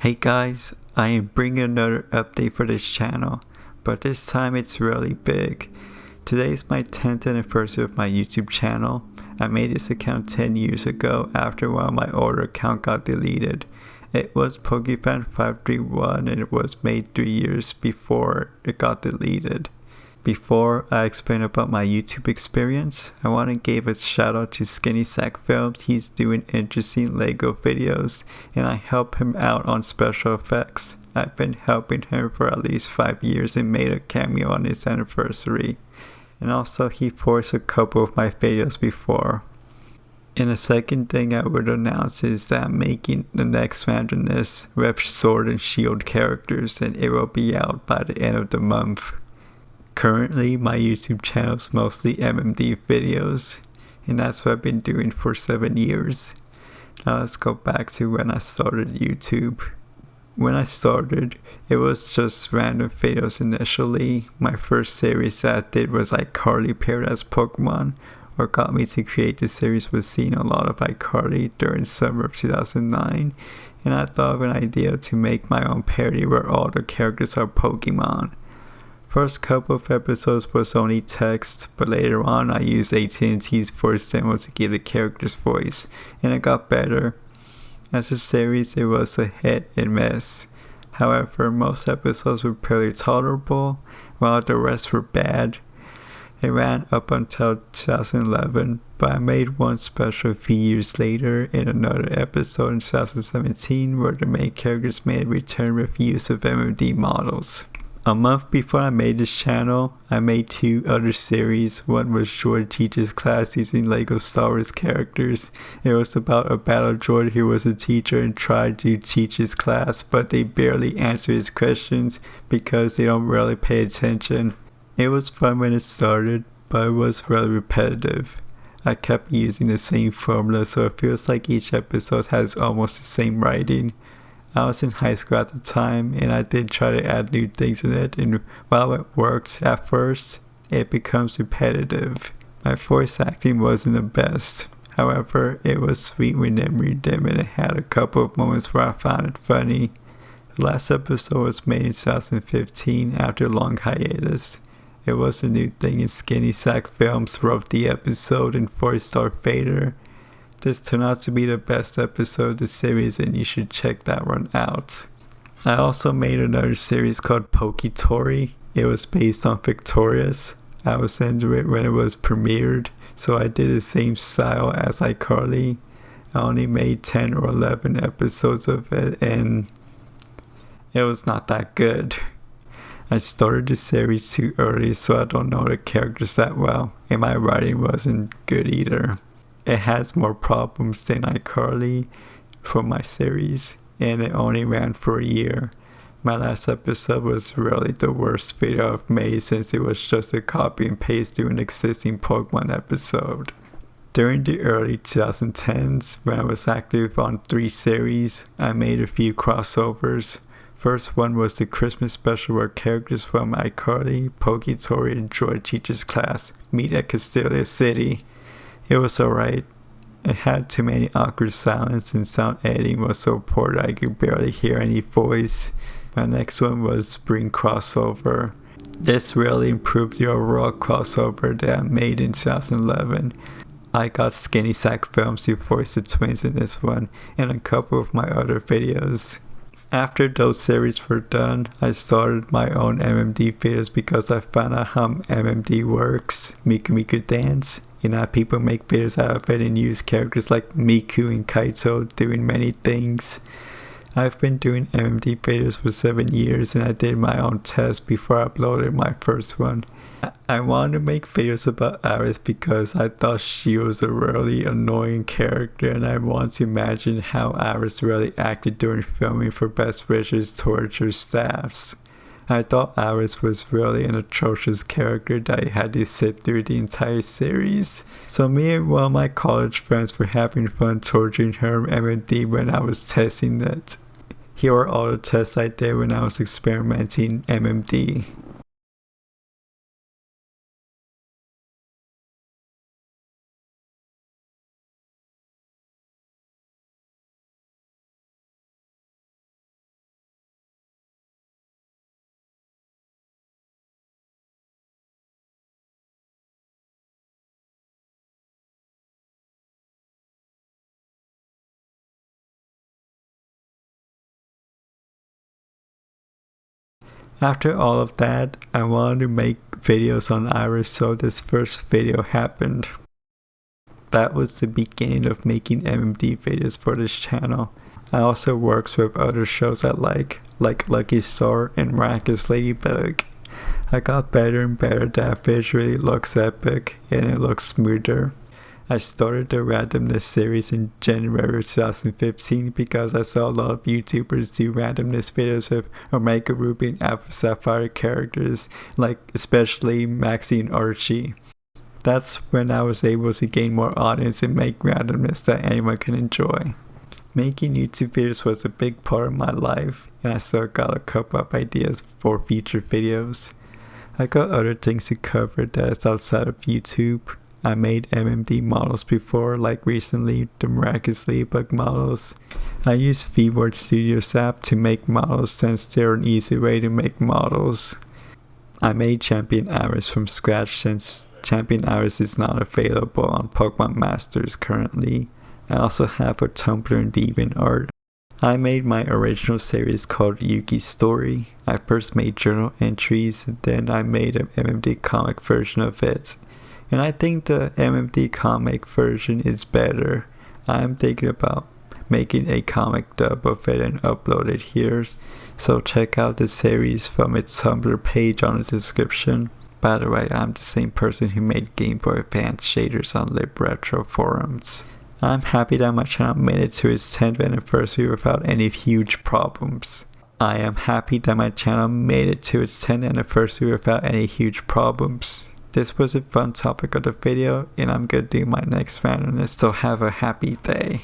Hey guys, I am bringing another update for this channel, but this time it's really big. Today is my 10th anniversary of my YouTube channel. I made this account 10 years ago after one of my older accounts got deleted. It was PokeFan531 and it was made 3 years before it got deleted. Before I explain about my YouTube experience, I want to give a shout out to Skinny Sack Films. He's doing interesting Lego videos and I help him out on special effects. I've been helping him for at least 5 years and made a cameo on his anniversary. And also he voiced a couple of my videos before. And the second thing I would announce is that I'm making the next randomness with Sword and Shield characters and it will be out by the end of the month. Currently, my YouTube channel is mostly MMD videos, and that's what I've been doing for 7 years. Now let's go back to when I started YouTube. When I started, it was just random videos initially. My first series that I did was iCarly paired as Pokemon. What got me to create this series was seeing a lot of iCarly during summer of 2009, and I thought of an idea to make my own parody where all the characters are Pokemon. First couple of episodes was only text, but later on I used AT&T's voice demo to give the character's voice, and it got better. As a series, it was a hit and miss. However, most episodes were pretty tolerable, while the rest were bad. It ran up until 2011, but I made one special a few years later in another episode in 2017 where the main characters made a return with use of MMD models. A month before I made this channel, I made 2 other series. One was Droid teaches class using Lego Star Wars characters. It was about a battle droid who was a teacher and tried to teach his class, but they barely answer his questions because they don't really pay attention. It was fun when it started, but it was really repetitive. I kept using the same formula, so it feels like each episode has almost the same writing. I was in high school at the time and I did try to add new things in it, and while it works at first, it becomes repetitive. My voice acting wasn't the best. However, it was sweet when I read them and it had a couple of moments where I found it funny. The last episode was made in 2015 after a long hiatus. It was a new thing and Skinny Sack Films wrote the episode and voiced Darth Vader. This turned out to be the best episode of the series and you should check that one out. I also made another series called Poketori. It was based on Victorious. I was into it when it was premiered, so I did the same style as iCarly. I only made 10 or 11 episodes of it and it was not that good. I started the series too early, so I don't know the characters that well, and my writing wasn't good either. It has more problems than iCarly for my series, and it only ran for a year. My last episode was really the worst video I've made since it was just a copy and paste to an existing Pokemon episode. During the early 2010s, when I was active on 3 series, I made a few crossovers. First one was the Christmas special where characters from iCarly, Poketori, and Droid teaches class meet at Castelia City. It was alright. It had too many awkward silence and sound editing was so poor that I could barely hear any voice. My next one was Spring Crossover. This really improved the overall crossover that I made in 2011. I got Skinny Sack Films to voice the twins in this one and a couple of my other videos. After those series were done, I started my own MMD videos because I found out how MMD works, Miku Miku Dance. People make videos out of it and use characters like Miku and Kaito doing many things. I've been doing MMD videos for 7 years and I did my own test before I uploaded my first one. I wanted to make videos about Iris because I thought she was a really annoying character and I want to imagine how Iris really acted during filming for best wishes towards her staffs. I thought Iris was really an atrocious character that I had to sit through the entire series. So me and one of my college friends were having fun torturing her MMD when I was testing it. Here are all the tests I did when I was experimenting MMD. After all of that, I wanted to make videos on Iris, so this first video happened. That was the beginning of making MMD videos for this channel. I also works with other shows I like Lucky Star and Miraculous Ladybug. I got better and better that visually looks epic and it looks smoother. I started the randomness series in January 2015 because I saw a lot of YouTubers do randomness videos with Omega Ruby and Alpha Sapphire characters, like especially Maxie and Archie. That's when I was able to gain more audience and make randomness that anyone can enjoy. Making YouTube videos was a big part of my life, and I still got a couple of ideas for future videos. I got other things to cover that is outside of YouTube. I made MMD models before, like recently the Miraculous Ladybug models. I use VWord Studios app to make models since they're an easy way to make models. I made Champion Iris from scratch since Champion Iris is not available on Pokemon Masters currently. I also have a Tumblr and DeviantArt. I made my original series called Yuki's Story. I first made journal entries, and then I made an MMD comic version of it. And I think the MMD comic version is better. I'm thinking about making a comic dub of it and upload it here. So check out the series from its Tumblr page on the description. By the way, I'm the same person who made Game Boy Advance shaders on LibRetro forums. I'm happy that my channel made it to its 10th anniversary without any huge problems. I am happy that my channel made it to its 10th anniversary without any huge problems. This was a fun topic of the video, and I'm gonna do my next randomness, so have a happy day.